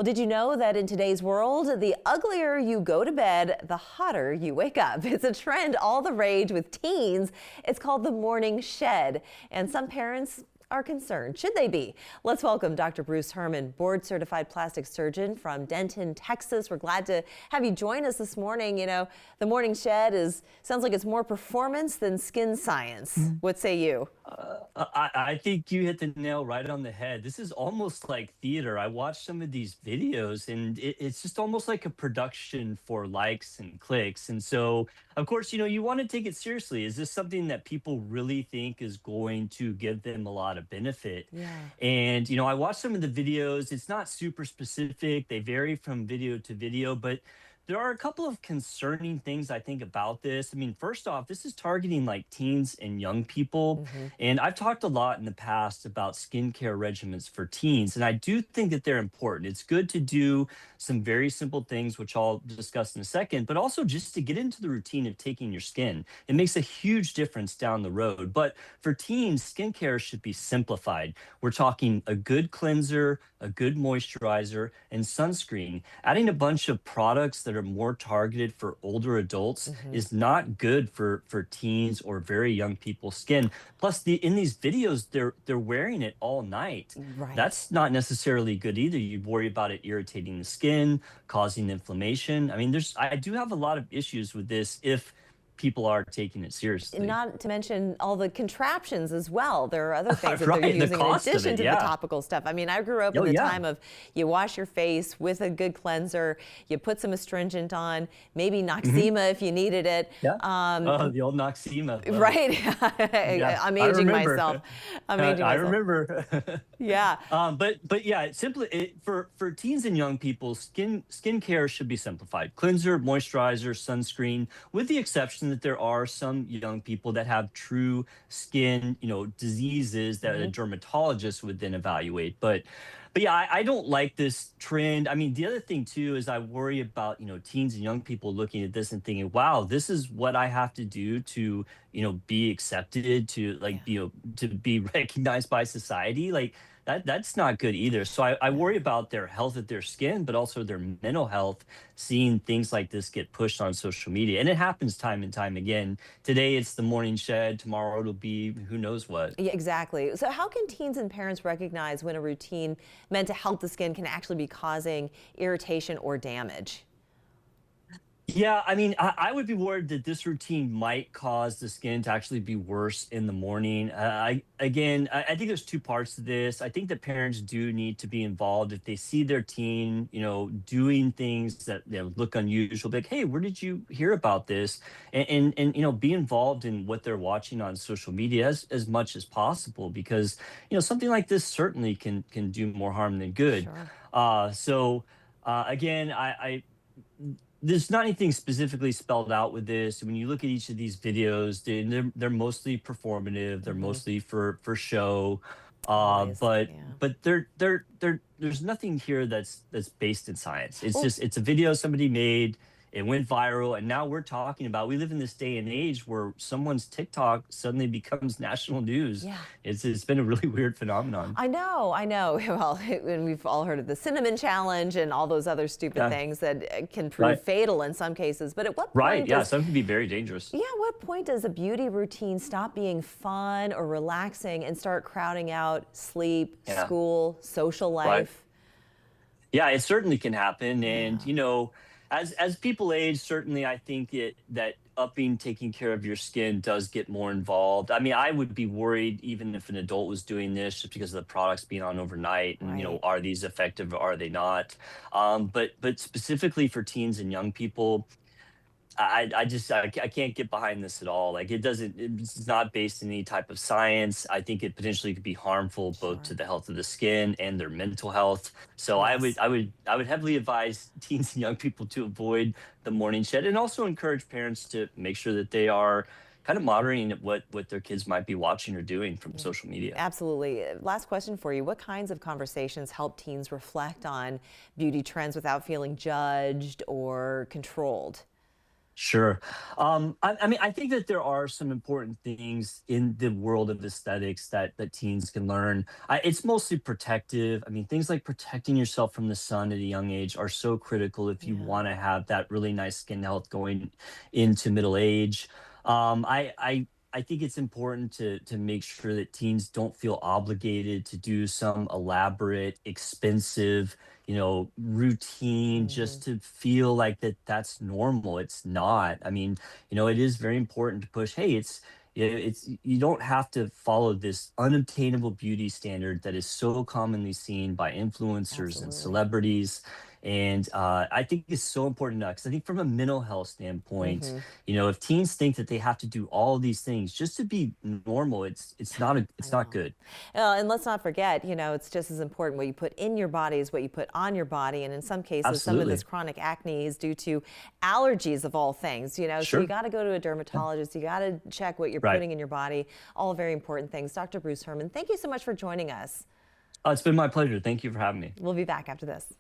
Well, did you know that in today's world, the uglier you go to bed, the hotter you wake up? It's a trend all the rage with teens. It's called the morning shed, and some parents are concerned. Should they be? Let's welcome Dr. Bruce Hermann, board-certified plastic surgeon from Denton, Texas. We're glad to have you join us this morning. You know, the morning shed sounds like it's more performance than skin science. What say you? I think you hit the nail right on the head. This is almost like theater. I watched some of these videos, and it's just almost like a production for likes and clicks. And so, of course, you want to take it seriously. Is this something that people really think is going to give them a lot of benefit? Yeah. And, I watched some of the videos. It's not super specific. They vary from video to video, but there are a couple of concerning things I think about this. I mean, first off, this is targeting like teens and young people. And I've talked a lot in the past about skincare regimens for teens, and I do think that they're important. It's good to do some very simple things, which I'll discuss in a second, but also just to get into the routine of taking your skin. It makes a huge difference down the road. But for teens, skincare should be simplified. We're talking a good cleanser, a good moisturizer, and sunscreen. Adding a bunch of products that are more targeted for older adults is not good for teens or very young people's skin. Plus, in these videos, they're wearing it all night. Right. That's not necessarily good either. You worry about it irritating the skin, causing inflammation. I mean, I do have a lot of issues with this if people are taking it seriously. Not to mention all the contraptions as well. There are other things that Right, they're the using in cost of addition it, to the yeah. topical stuff. I mean, I grew up in Oh, the yeah. time of you wash your face with a good cleanser, you put some astringent on, maybe Noxema if you needed it. Yeah. Oh, the old Noxema. Right. Yeah, I'm I aging remember. myself. I'm aging I myself. remember. Yeah. But yeah, for teens and young people, skincare should be simplified. Cleanser, moisturizer, sunscreen, with the exception that there are some young people that have true skin, diseases that a dermatologist would then evaluate. But yeah, I don't like this trend. I mean, the other thing too is I worry about, teens and young people looking at this and thinking, wow, this is what I have to do to, be accepted, to like, to be recognized by society. Like that's not good either. So I worry about their health of their skin, but also their mental health, seeing things like this get pushed on social media. And it happens time and time again. Today it's the morning shed, tomorrow it'll be who knows what. Yeah, exactly. So how can teens and parents recognize when a routine meant to help the skin can actually be causing irritation or damage? Yeah, I mean, I would be worried that this routine might cause the skin to actually be worse in the morning. I think there's two parts to this. I think the parents do need to be involved if they see their teen, doing things that look unusual. Like, hey, where did you hear about this? And be involved in what they're watching on social media as much as possible, because something like this certainly can do more harm than good. Sure. Again, there's not anything specifically spelled out with this. When you look at each of these videos, they're mostly performative. They're mostly for show. Always, But yeah. there's nothing here that's based in science. It's Well, just it's a video somebody made. It went viral, and now we're talking about. We live in this day and age where someone's TikTok suddenly becomes national news. yeah. It's been a really weird phenomenon. I know, I know. Well, and we've all heard of the cinnamon challenge and all those other stupid Yeah. things that can prove Right. fatal in some cases. But at what Right. point Yeah. Some can be very dangerous. what point does a beauty routine stop being fun or relaxing and start crowding out sleep, Yeah. school, social Right. life? Yeah, it certainly can happen. And, Yeah. as people age, certainly I think that upping taking care of your skin does get more involved. I mean, I would be worried even if an adult was doing this just because of the products being on overnight and, Right. are these effective or are they not? But specifically for teens and young people, I can't get behind this at all. Like it's not based in any type of science. I think it potentially could be harmful both to Sure. the health of the skin and their mental health. So Yes. I would heavily advise teens and young people to avoid the morning shed, and also encourage parents to make sure that they are kind of monitoring what their kids might be watching or doing from social media. Absolutely. Last question for you. What kinds of conversations help teens reflect on beauty trends without feeling judged or controlled? Sure. I mean, I think that there are some important things in the world of aesthetics that teens can learn. It's mostly protective. I mean, things like protecting yourself from the sun at a young age are so critical if you Yeah, want to have that really nice skin health going into middle age. I think it's important to make sure that teens don't feel obligated to do some elaborate, expensive, routine hmm, just to feel like that's normal. It's not. I mean, it is very important to push, hey, it's you don't have to follow this unobtainable beauty standard that is so commonly seen by influencers and absolutely. celebrities. And I think it's so important because I think from a mental health standpoint, Hmm. if teens think that they have to do all these things just to be normal, I it's not know. good. And let's not forget, it's just as important what you put in your body is what you put on your body. And in some cases, some of this Absolutely. chronic acne is due to allergies of all things. So you Sure. got to go to a Yeah. dermatologist. You got to check what you're Right. putting in your body. All very important things. Dr. Bruce Herman, thank you so much for joining us. It's been my pleasure. Thank you for having me. We'll be back after this.